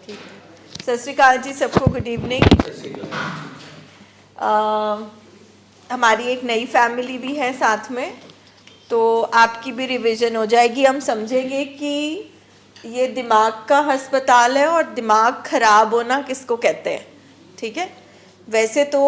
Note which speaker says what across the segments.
Speaker 1: ठीक है। सत श्री अकाल जी सबको, गुड इवनिंग। हमारी एक नई फैमिली भी है साथ में, तो आपकी भी रिवीजन हो जाएगी। हम समझेंगे कि ये दिमाग का अस्पताल है और दिमाग खराब होना किसको कहते हैं। ठीक है, वैसे तो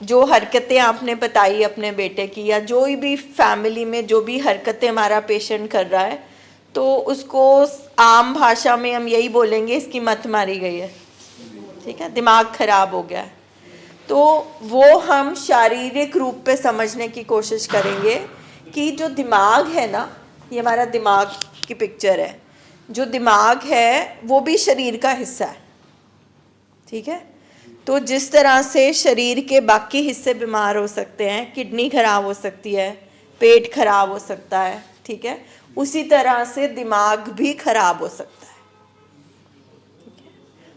Speaker 1: जो हरकतें आपने बताई अपने बेटे की, या जो भी फैमिली में जो भी हरकतें हमारा पेशेंट कर रहा है, तो उसको आम भाषा में हम यही बोलेंगे, इसकी मत मारी गई है। ठीक है, दिमाग खराब हो गया है। तो वो हम शारीरिक रूप पे समझने की कोशिश करेंगे कि जो दिमाग है ना, ये हमारा दिमाग की पिक्चर है। जो दिमाग है वो भी शरीर का हिस्सा है। ठीक है, तो जिस तरह से शरीर के बाकी हिस्से बीमार हो सकते हैं, किडनी खराब हो सकती है, पेट खराब हो सकता है, ठीक है, उसी तरह से दिमाग भी खराब हो सकता है। ठीक है?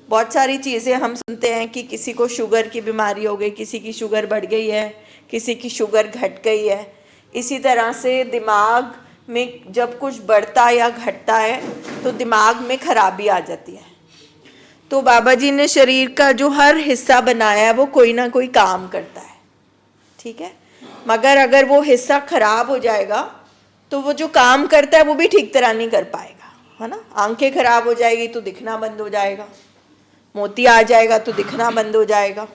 Speaker 1: बहुत सारी चीज़ें हम सुनते हैं कि किसी को शुगर की बीमारी हो गई, किसी की शुगर बढ़ गई है, किसी की शुगर घट गई है। इसी तरह से दिमाग में जब कुछ बढ़ता या घटता है तो दिमाग में खराबी आ जाती है। तो बाबा जी ने शरीर का जो हर हिस्सा बनाया है वो कोई ना कोई काम करता है। ठीक है, मगर अगर वो हिस्सा खराब हो जाएगा तो वो जो काम करता है वो भी ठीक तरह नहीं कर पाएगा, है ना। आंखें खराब हो जाएगी तो दिखना बंद हो जाएगा, मोती आ जाएगा तो दिखना बंद हो जाएगा,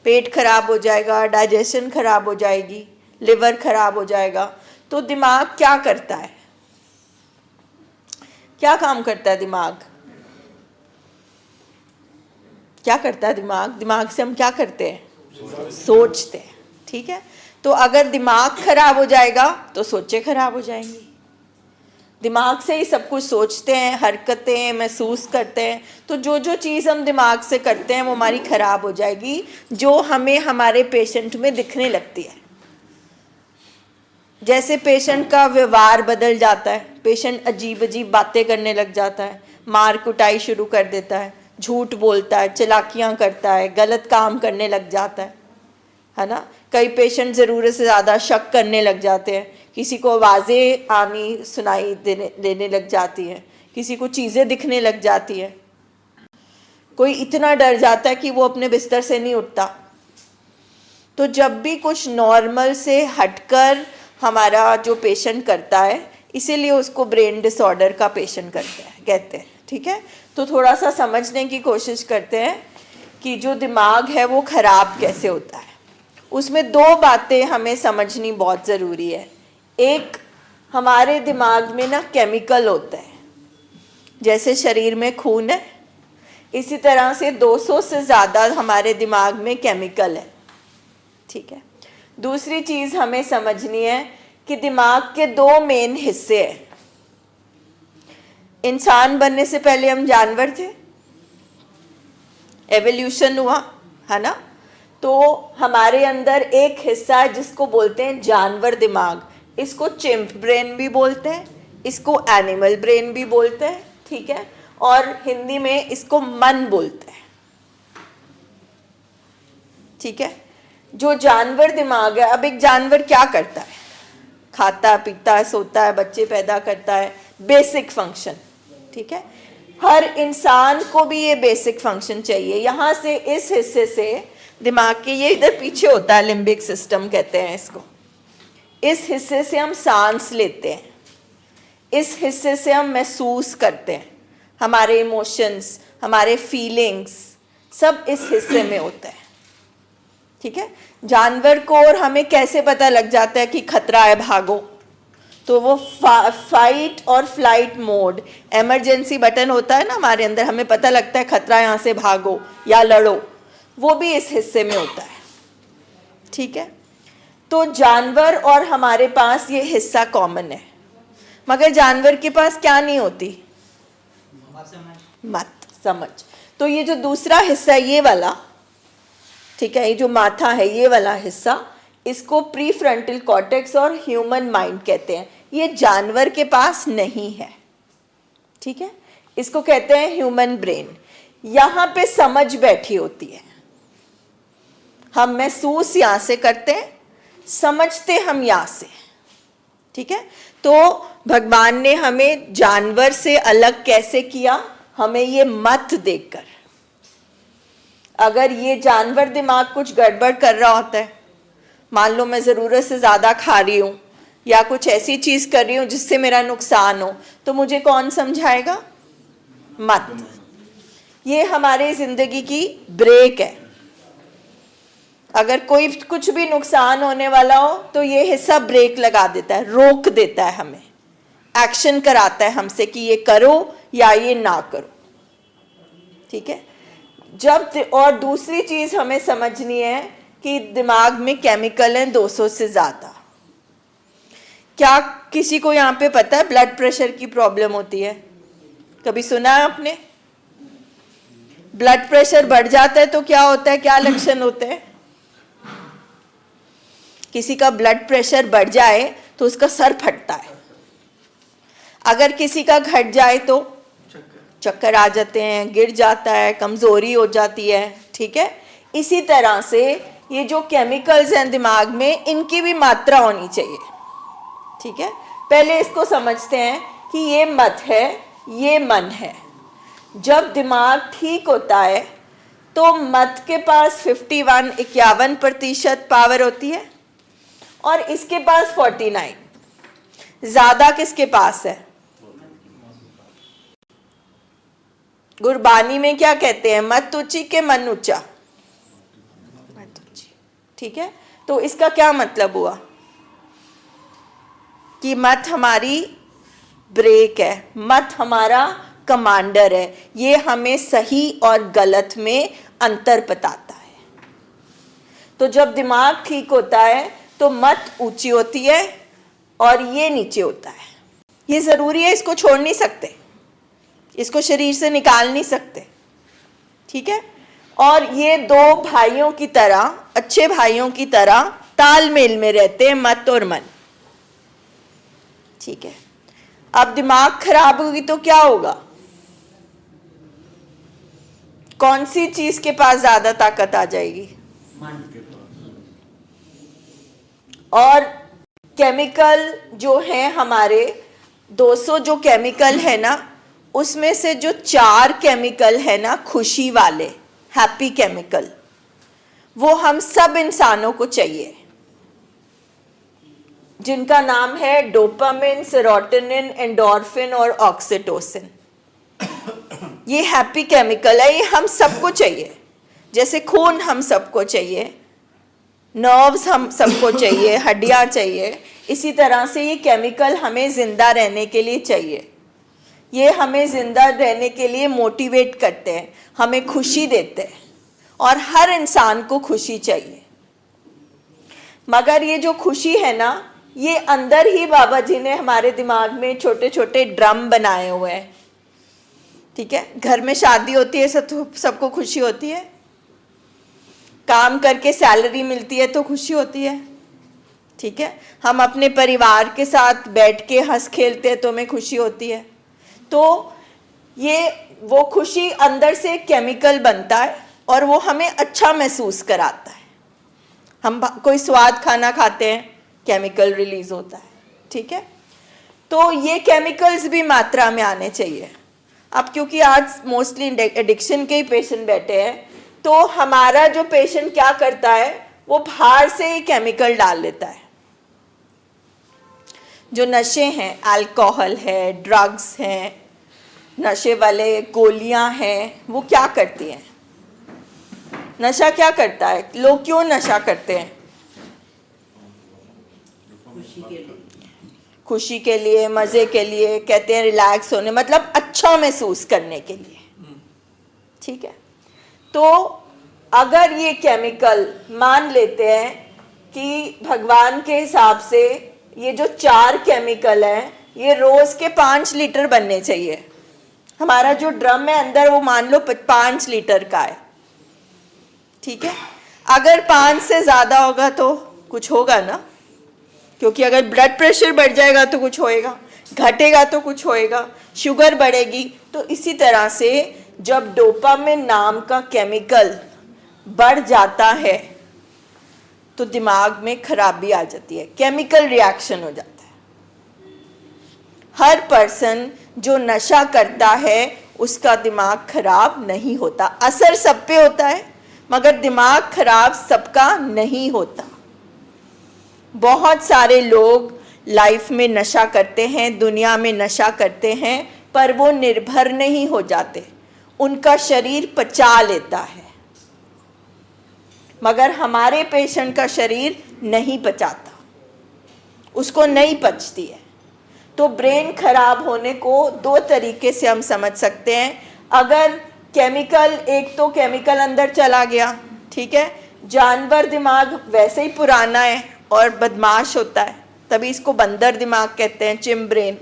Speaker 1: पेट खराब हो जाएगा, डाइजेशन खराब हो जाएगी, लिवर खराब हो जाएगा। तो दिमाग क्या करता है, क्या काम करता है दिमाग? क्या करता है दिमाग? दिमाग से हम क्या करते हैं? सोचते हैं। ठीक है, तो अगर दिमाग खराब हो जाएगा तो सोचें खराब हो जाएंगी। दिमाग से ही सब कुछ सोचते हैं, हरकतें महसूस करते हैं। तो जो जो चीज़ हम दिमाग से करते हैं वो हमारी खराब हो जाएगी, जो हमें हमारे पेशेंट में दिखने लगती है। जैसे पेशेंट का व्यवहार बदल जाता है, पेशेंट अजीब अजीब बातें करने लग जाता है, मार कुटाई शुरू कर देता है, झूठ बोलता है, चालाकियाँ करता है, गलत काम करने लग जाता है ना। कई पेशेंट ज़रूरत से ज़्यादा शक करने लग जाते हैं, किसी को आवाज़ें आनी सुनाई देने लग जाती हैं, किसी को चीज़ें दिखने लग जाती है, कोई इतना डर जाता है कि वो अपने बिस्तर से नहीं उठता। तो जब भी कुछ नॉर्मल से हटकर हमारा जो पेशेंट करता है, इसीलिए उसको ब्रेन डिसऑर्डर का पेशेंट कहते हैं। ठीक है, तो थोड़ा सा समझने की कोशिश करते हैं कि जो दिमाग है वो खराब कैसे होता है। उसमें दो बातें हमें समझनी बहुत ज़रूरी है। एक, हमारे दिमाग में ना केमिकल होता है, जैसे शरीर में खून है, इसी तरह से 200 से ज़्यादा हमारे दिमाग में केमिकल है। ठीक है, दूसरी चीज़ हमें समझनी है कि दिमाग के दो मेन हिस्से हैं। इंसान बनने से पहले हम जानवर थे, एवोल्यूशन हुआ, है ना। तो हमारे अंदर एक हिस्सा है जिसको बोलते हैं जानवर दिमाग। इसको चिंप ब्रेन भी बोलते हैं, इसको एनिमल ब्रेन भी बोलते हैं। ठीक है, और हिंदी में इसको मन बोलते हैं। ठीक है, जो जानवर दिमाग है, अब एक जानवर क्या करता है? खाता पीता है, सोता है, बच्चे पैदा करता है, बेसिक फंक्शन। ठीक है, हर इंसान को भी ये बेसिक फंक्शन चाहिए। यहाँ से इस हिस्से से दिमाग के, ये इधर पीछे होता है, लिम्बिक सिस्टम कहते हैं इसको। इस हिस्से से हम सांस लेते हैं, इस हिस्से से हम महसूस करते हैं, हमारे इमोशंस, हमारे फीलिंग्स सब इस हिस्से में होता है। ठीक है, जानवर को और हमें कैसे पता लग जाता है कि खतरा है, भागो? तो वो फाइट और फ्लाइट मोड, इमरजेंसी बटन होता है ना हमारे अंदर, हमें पता लगता है खतरा, यहाँ से भागो या लड़ो, वो भी इस हिस्से में होता है। ठीक है, तो जानवर और हमारे पास ये हिस्सा कॉमन है, मगर जानवर के पास क्या नहीं होती? मत समझ। तो ये जो दूसरा हिस्सा है, ये वाला, ठीक है, ये जो माथा है, ये वाला हिस्सा, इसको प्री फ्रंटल कॉर्टेक्स और ह्यूमन माइंड कहते हैं। ये जानवर के पास नहीं है। ठीक है, इसको कहते हैं ह्यूमन ब्रेन। यहाँ पे समझ बैठी होती है, हम महसूस यहाँ से करते हैं, समझते हम यहाँ से। ठीक है, तो भगवान ने हमें जानवर से अलग कैसे किया? हमें ये मत देखकर। अगर ये जानवर दिमाग कुछ गड़बड़ कर रहा होता है, मान लो मैं ज़रूरत से ज़्यादा खा रही हूँ या कुछ ऐसी चीज़ कर रही हूँ जिससे मेरा नुकसान हो, तो मुझे कौन समझाएगा? मत। ये हमारे ज़िंदगी की ब्रेक है। अगर कोई कुछ भी नुकसान होने वाला हो तो ये हिस्सा ब्रेक लगा देता है, रोक देता है, हमें एक्शन कराता है हमसे कि ये करो या ये ना करो। ठीक है। और दूसरी चीज़ हमें समझनी है कि दिमाग में केमिकल हैं 200 से ज़्यादा। क्या किसी को यहाँ पे पता है ब्लड प्रेशर की प्रॉब्लम होती है? कभी सुना है आपने? ब्लड प्रेशर बढ़ जाता है तो क्या होता है, क्या लक्षण होते हैं? किसी का ब्लड प्रेशर बढ़ जाए तो उसका सर फटता है। अगर किसी का घट जाए तो चक्कर आ जाते हैं, गिर जाता है, कमजोरी हो जाती है। ठीक है। इसी तरह से ये जो केमिकल्स हैं दिमाग में, इनकी भी मात्रा होनी चाहिए। ठीक है। पहले इसको समझते हैं कि ये मत है, ये मन है। जब दिमाग ठीक होता है तो मत के पास 51% पावर होती है और इसके पास 49। ज्यादा किसके पास है? गुरबानी में क्या कहते हैं? मत ऊंची के मन ऊंचा। मत ऊंची। ठीक है। तो इसका क्या मतलब हुआ कि मत हमारी ब्रेक है, मत हमारा कमांडर है। ये हमें सही और गलत में अंतर बताता है। तो जब दिमाग ठीक होता है तो मत ऊंची होती है और ये नीचे होता है। ये जरूरी है, इसको छोड़ नहीं सकते, इसको शरीर से निकाल नहीं सकते। ठीक है। और ये दो भाइयों की तरह, अच्छे भाइयों की तरह तालमेल में रहते हैं, मत और मन। ठीक है। अब दिमाग खराब होगी तो क्या होगा? कौन सी चीज के पास ज्यादा ताकत आ जाएगी? मन के पास। और केमिकल जो है हमारे 200 जो केमिकल है ना, उसमें से जो 4 केमिकल है ना खुशी वाले, हैप्पी केमिकल, वो हम सब इंसानों को चाहिए, जिनका नाम है डोपामिन, सेरोटोनिन, एंडोर्फिन और ऑक्सीटोसिन। ये हैप्पी केमिकल है, ये हम सबको चाहिए। जैसे खून हम सबको चाहिए, नर्व्स हम सबको चाहिए, हड्डियां चाहिए, इसी तरह से ये केमिकल हमें जिंदा रहने के लिए चाहिए। ये हमें जिंदा रहने के लिए मोटिवेट करते हैं, हमें खुशी देते हैं, और हर इंसान को खुशी चाहिए। मगर ये जो खुशी है ना, ये अंदर ही बाबा जी ने हमारे दिमाग में छोटे छोटे ड्रम बनाए हुए हैं। ठीक है। घर में शादी होती है, सबको खुशी होती है, काम करके सैलरी मिलती है तो खुशी होती है। ठीक है। हम अपने परिवार के साथ बैठ के हंस खेलते हैं तो हमें खुशी होती है। तो ये वो खुशी अंदर से केमिकल बनता है और वो हमें अच्छा महसूस कराता है। हम कोई स्वाद खाना खाते हैं, केमिकल रिलीज होता है। ठीक है। तो ये केमिकल्स भी मात्रा में आने चाहिए। अब क्योंकि आज मोस्टली एडिक्शन के ही पेशेंट बैठे हैं, तो हमारा जो पेशेंट क्या करता है, वो बाहर से ही केमिकल डाल लेता है। जो नशे हैं, अल्कोहल है, ड्रग्स हैं, नशे वाले गोलियां हैं, वो क्या करती हैं? नशा क्या करता है? लोग क्यों नशा करते हैं? खुशी के लिए, मजे के लिए, कहते हैं रिलैक्स होने, मतलब अच्छा महसूस करने के लिए। ठीक है। तो अगर ये केमिकल मान लेते हैं कि भगवान के हिसाब से ये जो 4 केमिकल हैं, ये रोज के 5 लीटर बनने चाहिए। हमारा जो ड्रम है अंदर, वो मान लो 5 लीटर का है। ठीक है। अगर 5 से ज्यादा होगा तो कुछ होगा ना, क्योंकि अगर ब्लड प्रेशर बढ़ जाएगा तो कुछ होएगा, घटेगा तो कुछ होएगा, शुगर बढ़ेगी। तो इसी तरह से जब डोपामिन नाम का केमिकल बढ़ जाता है तो दिमाग में खराबी आ जाती है, केमिकल रिएक्शन हो जाता है। हर पर्सन जो नशा करता है उसका दिमाग खराब नहीं होता। असर सब पे होता है मगर दिमाग खराब सबका नहीं होता। बहुत सारे लोग लाइफ में नशा करते हैं, दुनिया में नशा करते हैं, पर वो निर्भर नहीं हो जाते, उनका शरीर पचा लेता है। मगर हमारे पेशेंट का शरीर नहीं पचाता, उसको नहीं पचती है। तो ब्रेन खराब होने को दो तरीके से हम समझ सकते हैं। अगर केमिकल, एक तो केमिकल अंदर चला गया, ठीक है, जानवर दिमाग वैसे ही पुराना है और बदमाश होता है, तभी इसको बंदर दिमाग कहते हैं, चिम ब्रेन।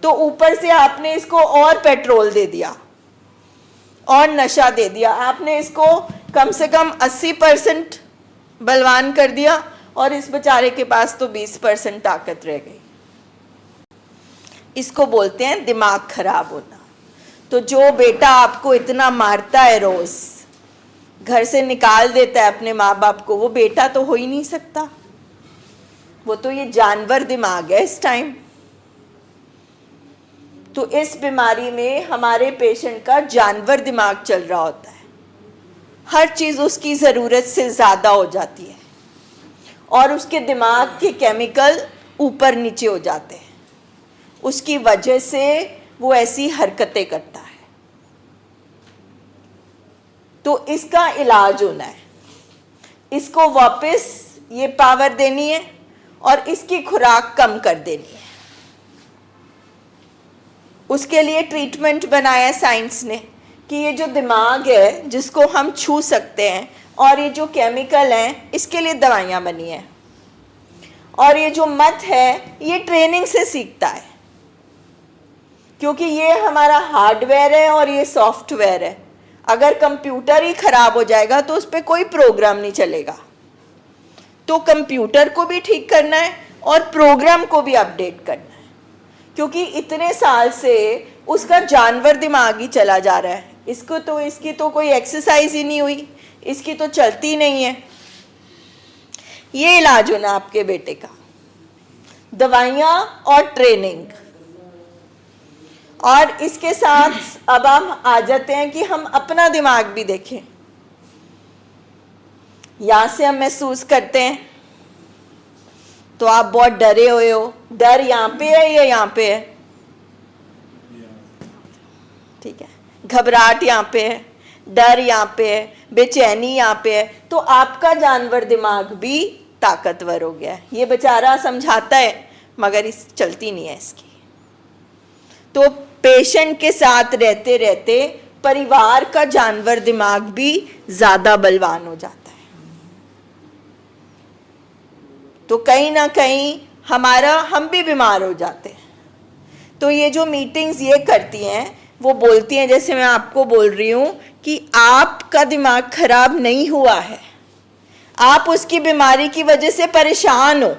Speaker 1: तो ऊपर से आपने इसको और पेट्रोल दे दिया और नशा दे दिया, आपने इसको कम से कम 80% बलवान कर दिया और इस बेचारे के पास तो 20% ताकत रह गई। इसको बोलते हैं दिमाग खराब होना। तो जो बेटा आपको इतना मारता है, रोज घर से निकाल देता है अपने माँ बाप को, वो बेटा तो हो ही नहीं सकता, वो तो ये जानवर दिमाग है इस टाइम। तो इस बीमारी में हमारे पेशेंट का जानवर दिमाग चल रहा होता है, हर चीज उसकी जरूरत से ज्यादा हो जाती है और उसके दिमाग के केमिकल ऊपर नीचे हो जाते हैं, उसकी वजह से वो ऐसी हरकतें करता है। तो इसका इलाज होना है, इसको वापस ये पावर देनी है और इसकी खुराक कम कर देनी है। उसके लिए ट्रीटमेंट बनाया साइंस ने कि ये जो दिमाग है जिसको हम छू सकते हैं और ये जो केमिकल हैं इसके लिए दवाइयाँ बनी हैं, और ये जो मत है ये ट्रेनिंग से सीखता है, क्योंकि ये हमारा हार्डवेयर है और ये सॉफ्टवेयर है। अगर कंप्यूटर ही खराब हो जाएगा तो उस पर कोई प्रोग्राम नहीं चलेगा। तो कंप्यूटर को भी ठीक करना है और प्रोग्राम को भी अपडेट करना है, क्योंकि इतने साल से उसका जानवर दिमाग ही चला जा रहा है। इसकी तो कोई एक्सरसाइज ही नहीं हुई, इसकी तो चलती नहीं है। ये इलाज होना आपके बेटे का, दवाइयाँ और ट्रेनिंग। और इसके साथ अब हम आ जाते हैं कि हम अपना दिमाग भी देखें। यहां से हम महसूस करते हैं तो आप बहुत डरे हुए हो, डर यहाँ पे है या यहाँ पे है, ठीक है, घबराहट यहाँ पे है, डर यहाँ पे है, बेचैनी यहाँ पे है, तो आपका जानवर दिमाग भी ताकतवर हो गया है। ये बेचारा समझाता है मगर इस चलती नहीं है इसकी। तो पेशेंट के साथ रहते रहते परिवार का जानवर दिमाग भी ज्यादा बलवान हो जाता है। तो कहीं ना कहीं हम भी बीमार हो जाते हैं। तो ये जो मीटिंग्स ये करती हैं, वो बोलती हैं, जैसे मैं आपको बोल रही हूं कि आपका दिमाग खराब नहीं हुआ है, आप उसकी बीमारी की वजह से परेशान हो,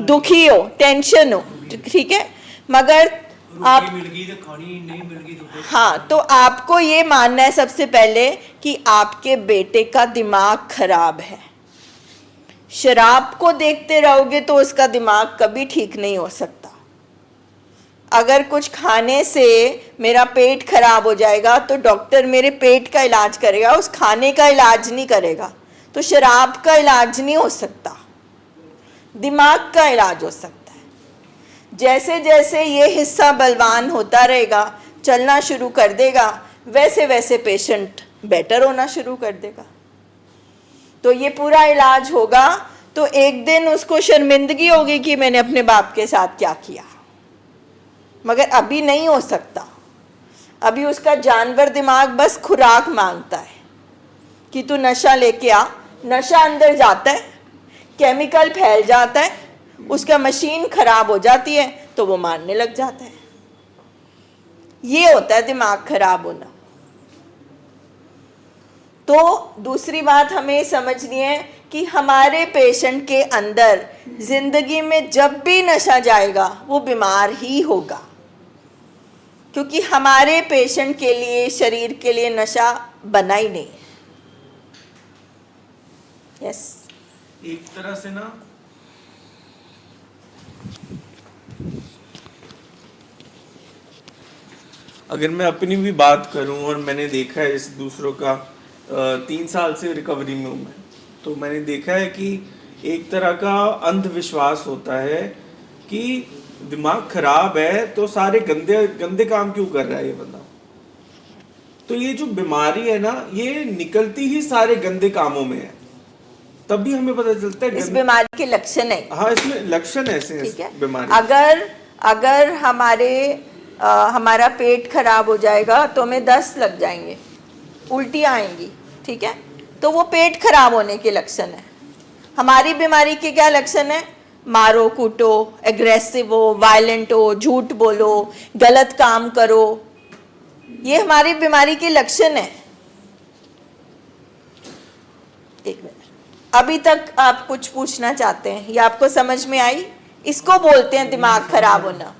Speaker 1: दुखी हो, टेंशन हो, ठीक है, मगर आप
Speaker 2: मिल गई तो खानी, नहीं मिल गई तो
Speaker 1: हाँ, तो आपको ये मानना है सबसे पहले कि आपके बेटे का दिमाग खराब है। शराब को देखते रहोगे तो उसका दिमाग कभी ठीक नहीं हो सकता। अगर कुछ खाने से मेरा पेट खराब हो जाएगा तो डॉक्टर मेरे पेट का इलाज करेगा, उस खाने का इलाज नहीं करेगा। तो शराब का इलाज नहीं हो सकता, दिमाग का इलाज हो सकता है। जैसे जैसे ये हिस्सा बलवान होता रहेगा, चलना शुरू कर देगा, वैसे वैसे पेशेंट बेटर होना शुरू कर देगा। तो ये पूरा इलाज होगा तो एक दिन उसको शर्मिंदगी होगी कि मैंने अपने बाप के साथ क्या किया, मगर अभी नहीं हो सकता। अभी उसका जानवर दिमाग बस खुराक मांगता है कि तू नशा लेके आ। नशा अंदर जाता है, केमिकल फैल जाता है, उसका मशीन खराब हो जाती है तो वो मारने लग जाता है। ये होता है दिमाग खराब होना। तो दूसरी बात हमें समझनी है कि हमारे पेशेंट के अंदर जिंदगी में जब भी नशा जाएगा वो बीमार ही होगा, क्योंकि हमारे पेशेंट के लिए, शरीर के लिए नशा बना ही नहीं है। यस,
Speaker 2: एक तरह से ना
Speaker 3: अगर मैं अपनी भी बात करूं, और मैंने देखा है इस दूसरों का, 3 साल से रिकवरी में हूं मैं, तो मैंने देखा है कि एक तरह का अंधविश्वास होता है कि दिमाग खराब है तो सारे गंदे गंदे काम क्यों कर रहा है ये बंदा। तो ये जो बीमारी है ना, ये निकलती ही सारे गंदे कामों में है, तब भी हमें पता चलता है
Speaker 1: इस बीमारी के लक्षण है।
Speaker 3: हाँ, इसमें लक्षण ऐसे हैं
Speaker 1: ठीक है।
Speaker 3: इस बीमारी।
Speaker 1: अगर हमारा पेट खराब हो जाएगा तो हमें दस्त लग जाएंगे, उल्टियाँ आएंगी, ठीक है, तो वो पेट खराब होने के लक्षण है। हमारी बीमारी के क्या लक्षण है? मारो कूटो, एग्रेसिव हो, वायलेंट हो, झूठ बोलो, गलत काम करो, ये हमारी बीमारी के लक्षण है। एक मिनट, अभी तक आप कुछ पूछना चाहते हैं? ये आपको समझ में आई? इसको बोलते हैं दिमाग खराब होना।